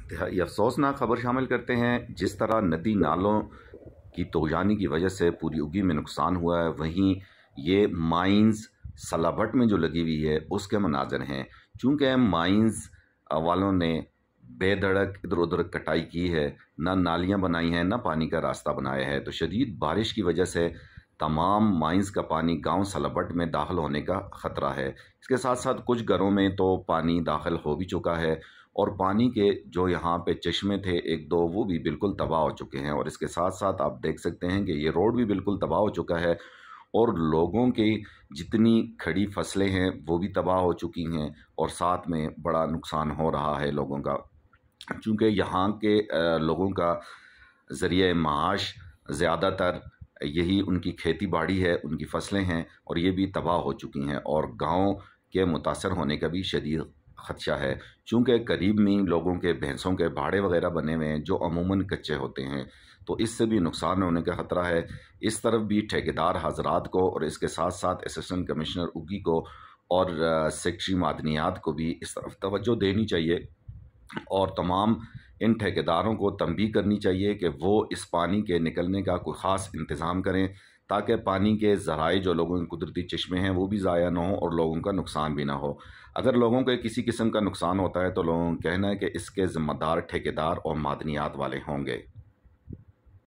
انتہائی افسوسناک خبر شامل کرتے ہیں۔ جس طرح ندی نالوں کی توجانی کی وجہ سے پوری اگی میں نقصان ہوا ہے، وہیں یہ مائنز سلابھٹ میں جو لگی ہوئی ہے اس کے مناظر ہیں۔ چونکہ مائنز والوں نے بے دھڑک ادھر ادھر کٹائی کی ہے، نہ نالیاں بنائی ہیں، نہ پانی کا راستہ بنایا ہے، تو شدید بارش کی وجہ سے تمام مائنز کا پانی گاؤں سلابھٹ میں داخل ہونے کا خطرہ ہے۔ اس کے ساتھ ساتھ کچھ گھروں میں تو پانی داخل ہو بھی چکا ہے، اور پانی کے جو یہاں پہ چشمے تھے ایک دو وہ بھی بالکل تباہ ہو چکے ہیں، اور اس کے ساتھ ساتھ آپ دیکھ سکتے ہیں کہ یہ روڈ بھی بالکل تباہ ہو چکا ہے، اور لوگوں کی جتنی کھڑی فصلیں ہیں وہ بھی تباہ ہو چکی ہیں، اور ساتھ میں بڑا نقصان ہو رہا ہے لوگوں کا، چونکہ یہاں کے لوگوں کا ذریعہ معاش زیادہ تر یہی ان کی کھیتی باڑی ہے، ان کی فصلیں ہیں، اور یہ بھی تباہ ہو چکی ہیں، اور گاؤں کے متاثر ہونے کا بھی شدید خدشہ ہے، چونکہ قریب میں لوگوں کے بھینسوں کے باڑے وغیرہ بنے ہوئے ہیں جو عموماً کچے ہوتے ہیں، تو اس سے بھی نقصان ہونے کا خطرہ ہے۔ اس طرف بھی ٹھیکیدار حضرات کو اور اس کے ساتھ ساتھ اسسٹنٹ کمشنر اگی کو اور سیکٹری معدنیات کو بھی اس طرف توجہ دینی چاہیے، اور تمام ان ٹھیکیداروں کو تنبیہ کرنی چاہیے کہ وہ اس پانی کے نکلنے کا کوئی خاص انتظام کریں، تاکہ پانی کے ذرائع جو لوگوں کے قدرتی چشمے ہیں وہ بھی ضائع نہ ہوں اور لوگوں کا نقصان بھی نہ ہو۔ اگر لوگوں کو کسی قسم کا نقصان ہوتا ہے تو لوگوں کا کہنا ہے کہ اس کے ذمہ دار ٹھیکیدار اور معدنیات والے ہوں گے۔